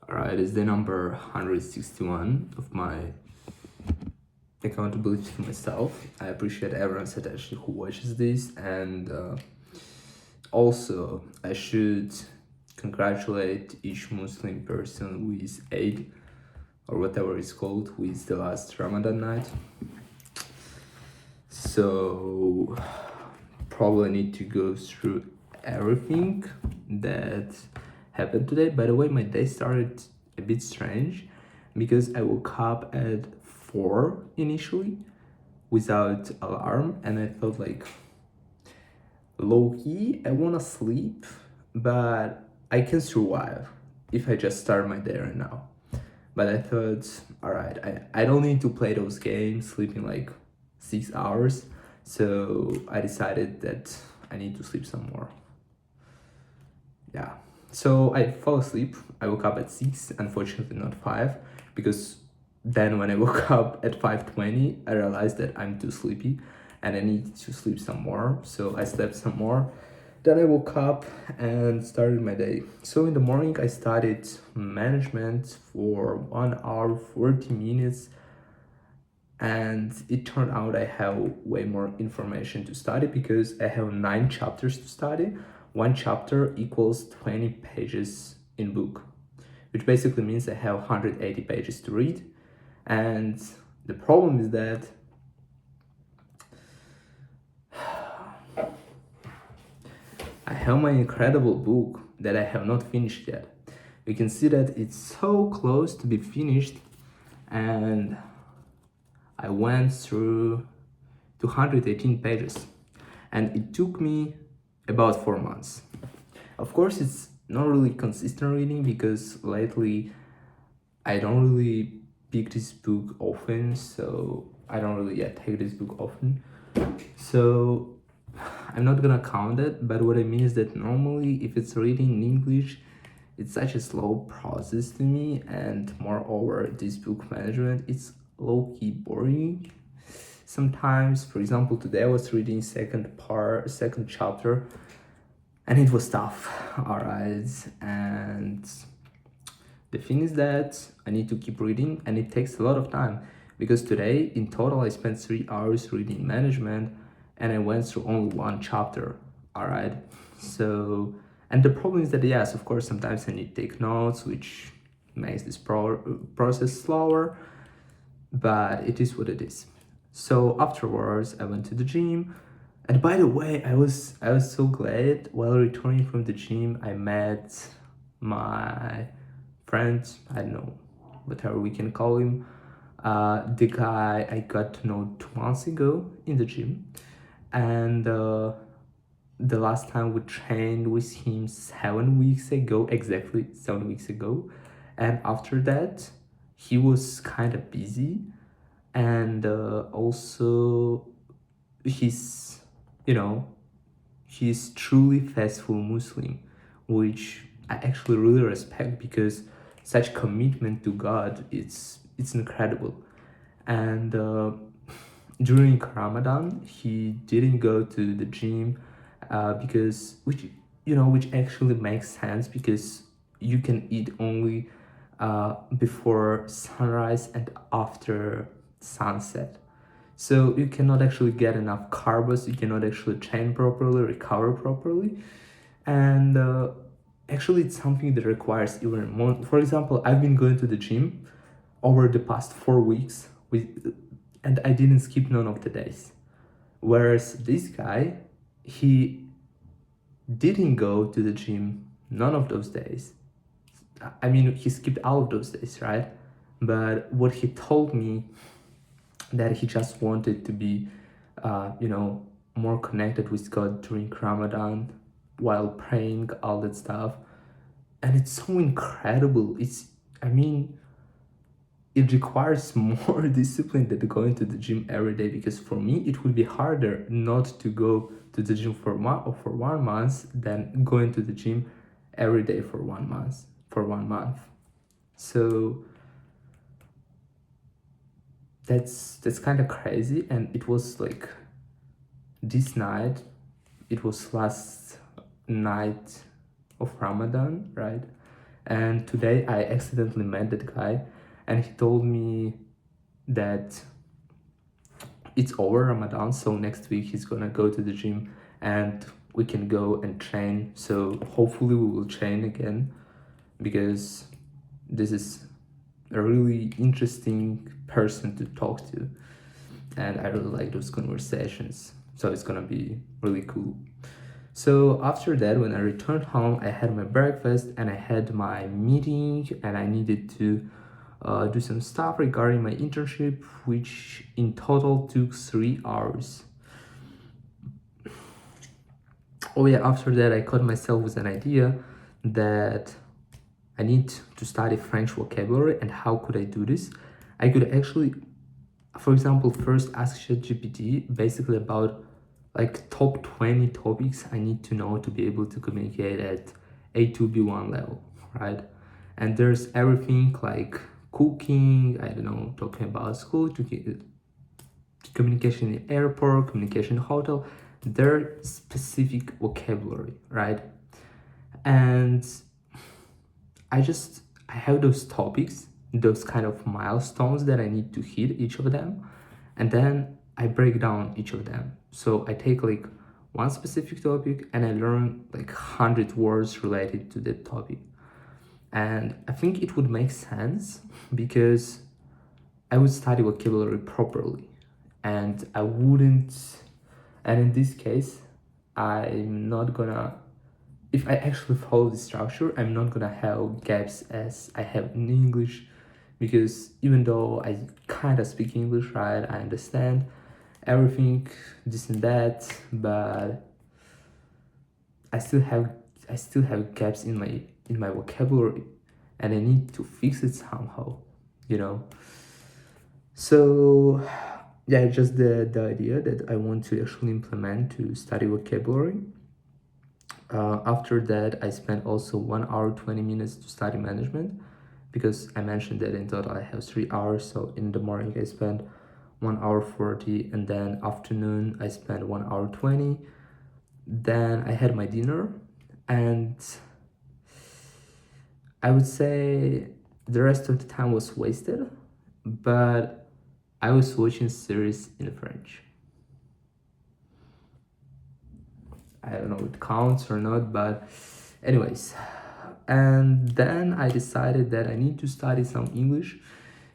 Alright, it's the number 161 of my accountability to myself. I appreciate everyone said actually who watches this, and also I should congratulate each Muslim person who is Eid or whatever it's called, who is the last Ramadan night. So probably need to go through everything that happened today. By the way, my day started a bit strange because I woke up at 4 initially without alarm, and I felt like low key, I wanna sleep, but I can survive if I just start my day right now. But I thought, alright, I don't need to play those games sleeping like 6 hours, so I decided that I need to sleep some more. Yeah. So I fell asleep. I woke up at 6, unfortunately not 5, because then when I woke up at 5:20, I realized that I'm too sleepy and I need to sleep some more. So I slept some more. Then I woke up and started my day. So in the morning, I studied management for 1 hour, 40 minutes. And it turned out I have way more information to study because I have 9 chapters to study. One chapter equals 20 pages in book, which basically means I have 180 pages to read. And the problem is that I have my incredible book that I have not finished yet. You can see that it's so close to be finished, and I went through 218 pages, and it took me about 4 months. Of course, it's not really consistent reading because lately I don't really pick this book often, so I don't really take this book often. So I'm not gonna count it, but what I mean is that normally if it's reading in English, it's such a slow process to me, and moreover, this book management, it's low-key boring sometimes. For example, today I was reading second chapter, and it was tough. All right, and the thing is that I need to keep reading, and it takes a lot of time because today in total I spent 3 hours reading management, and I went through only one chapter. All right, so, and the problem is that yes, of course, sometimes I need to take notes, which makes this process slower, but it is what it is. So afterwards I went to the gym, and by the way, I was so glad while returning from the gym I met my friend, I don't know, whatever we can call him, the guy I got to know 2 months ago in the gym. And the last time we trained with him 7 weeks ago, exactly 7 weeks ago. And after that, he was kind of busy, and also he's, he's truly faithful Muslim, which I actually really respect because such commitment to God, it's incredible. And during Ramadan, he didn't go to the gym because which actually makes sense because you can eat only before sunrise and after sunset. So you cannot actually get enough carbs, you cannot actually train properly, recover properly. And actually it's something that requires even more. For example, I've been going to the gym over the past 4 weeks and I didn't skip none of the days. Whereas this guy, he didn't go to the gym none of those days. I mean, he skipped all of those days, right? But what he told me, that he just wanted to be, more connected with God during Ramadan while praying, all that stuff. And it's so incredible. I mean, it requires more discipline than going to the gym every day, because for me it would be harder not to go to the gym for 1 month than going to the gym every day for 1 month. So that's kind of crazy. And it was like this night, it was last night of Ramadan, right? And today I accidentally met that guy, and he told me that it's over Ramadan, so next week he's gonna go to the gym and we can go and train. So hopefully we will train again, because this is a really interesting person to talk to, and I really like those conversations. So it's gonna be really cool. So after that, when I returned home, I had my breakfast and I had my meeting, and I needed to do some stuff regarding my internship, which in total took 3 hours. Oh yeah, after that I caught myself with an idea that I need to study French vocabulary. And how could I do this? I could actually, for example, first ask ChatGPT basically about like top 20 topics I need to know to be able to communicate at A2 B1 level, right? And there's everything like cooking, I don't know, talking about school, communication in airport, communication in hotel, their specific vocabulary, right? And I have those topics, those kind of milestones that I need to hit each of them, and then I break down each of them. So I take like one specific topic and I learn like 100 words related to that topic. And I think it would make sense because I would study vocabulary properly, and I wouldn't, and in this case, I'm not gonna, if I actually follow the structure, I'm not gonna have gaps as I have in English, because even though I kind of speak English, right, I understand everything, this and that, but I still have gaps in my vocabulary, and I need to fix it somehow, you know. So yeah, just the idea that I want to actually implement to study vocabulary. After that, I spent also 1 hour 20 minutes to study management, because I mentioned that in total I have 3 hours. So in the morning I spent 1 hour 40, and then afternoon I spent 1 hour 20. Then I had my dinner, and I would say the rest of the time was wasted, but I was watching series in French. I don't know if it counts or not, but anyways. And then I decided that I need to study some English,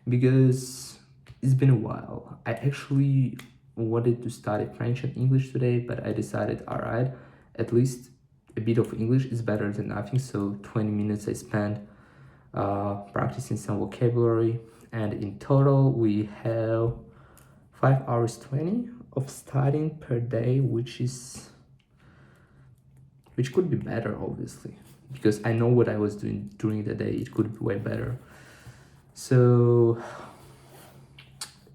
because it's been a while. I actually wanted to study French and English today, but I decided, all right, at least a bit of English is better than nothing. So 20 minutes I spent practicing some vocabulary, and in total we have 5 hours 20 of studying per day, which could be better, obviously, because I know what I was doing during the day. It could be way better. So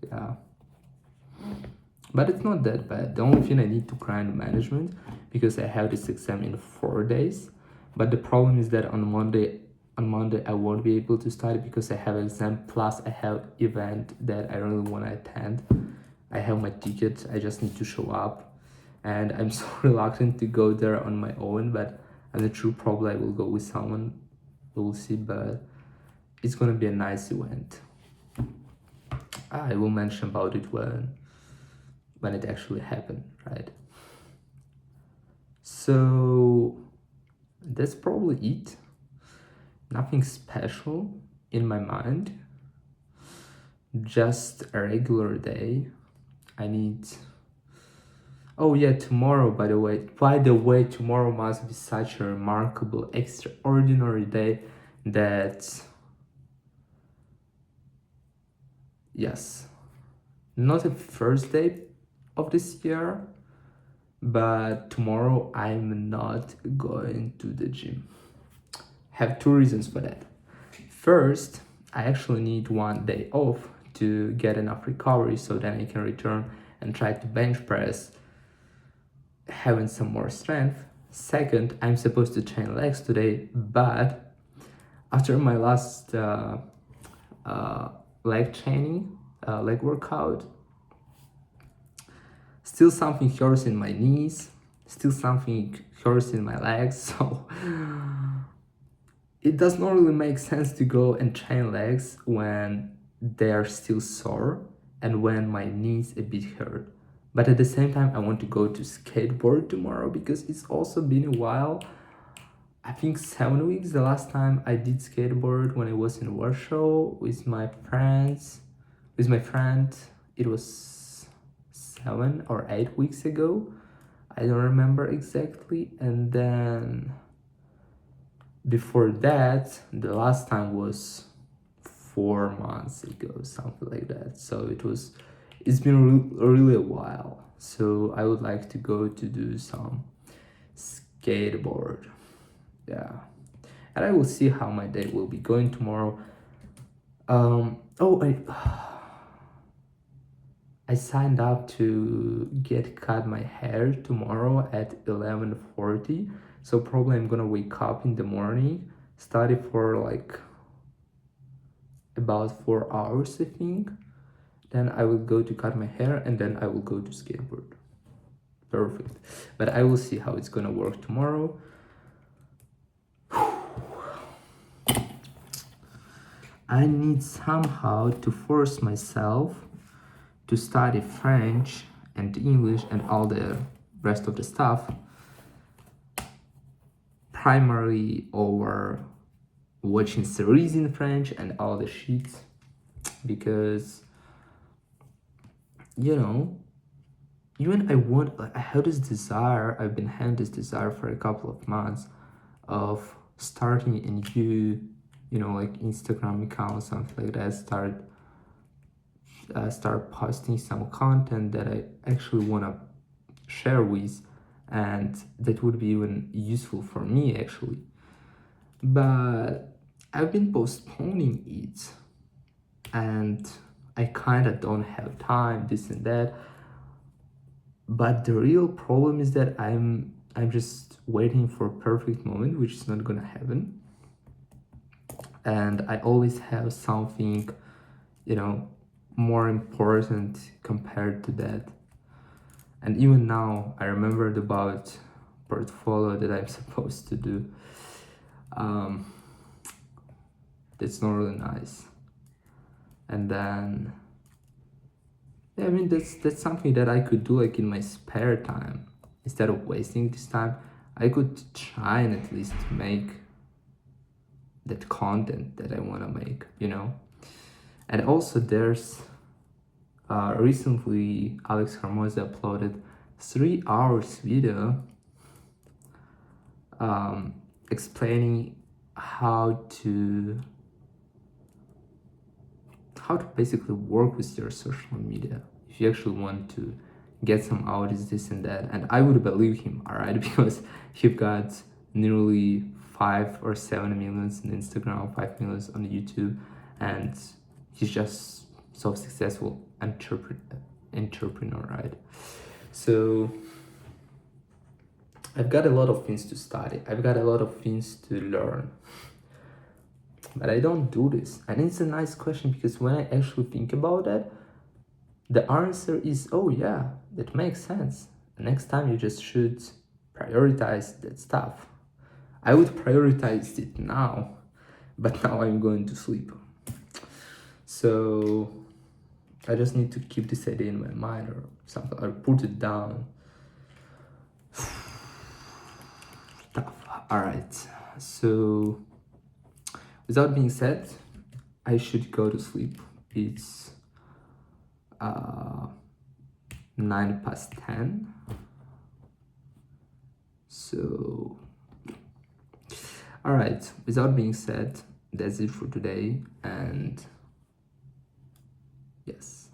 yeah, but it's not that bad. The only thing I need to grind management, because I have this exam in 4 days. But the problem is that on Monday I won't be able to study, because I have exam plus I have event that I really want to attend. I have my ticket, I just need to show up, and I'm so reluctant to go there on my own, but I'm not sure, probably I will go with someone, we'll see. But it's gonna be a nice event. I will mention about it when it actually happened, right? So that's probably it. Nothing special in my mind, just a regular day. I need, oh yeah, tomorrow, by the way, tomorrow must be such a remarkable, extraordinary day that, yes, not the first day of this year, but tomorrow I'm not going to the gym. Have 2 reasons for that. First, I actually need 1 day off to get enough recovery, so then I can return and try to bench press, having some more strength. Second, I'm supposed to train legs today, but after my last leg training, leg workout, still something hurts in my knees, still something hurts in my legs. So it does not really make sense to go and train legs when they are still sore and when my knees a bit hurt. But at the same time, I want to go to skateboard tomorrow because it's also been a while. I think 7 weeks the last time I did skateboard when I was in Warsaw with my friends. With my friend, it was 7 or 8 weeks ago. I don't remember exactly. And then before that, the last time was 4 months ago, something like that. So it's been really a while. So I would like to go to do some skateboard. Yeah. And I will see how my day will be going tomorrow. I signed up to get cut my hair tomorrow at 11:40. So probably I'm gonna wake up in the morning, study for like about 4 hours, I think. Then I will go to cut my hair and then I will go to skateboard. Perfect. But I will see how it's gonna work tomorrow. I need somehow to force myself to study French and English and all the rest of the stuff primarily over watching series in French and all the shit, because even I have this desire, I've been having this desire for a couple of months of starting a new like Instagram account, something like that, start posting some content that I actually want to share with, and that would be even useful for me actually. But I've been postponing it and I kind of don't have time, this and that. But the real problem is that I'm just waiting for a perfect moment, which is not gonna happen. And I always have something, more important compared to that. And even now, I remembered about portfolio that I'm supposed to do. That's not really nice. And then, yeah, I mean, that's something that I could do like in my spare time. Instead of wasting this time, I could try and at least make that content that I want to make, And also there's recently Alex Hermosa uploaded 3 hours video explaining how to basically work with your social media if you actually want to get some audience, this and that. And I would believe him, all right, because he got nearly 5 or 7 millions on Instagram, 5 millions on YouTube, and he's just so successful entrepreneur, right? So I've got a lot of things to study, I've got a lot of things to learn, but I don't do this. And it's a nice question, because when I actually think about it, the answer is, oh yeah, that makes sense. Next time you just should prioritize that stuff. I would prioritize it now, but now I'm going to sleep. So I just need to keep this idea in my mind or something, or put it down. Tough. All right. So without being said, I should go to sleep. It's 9:10. So, all right. Without being said, that's it for today. And yes.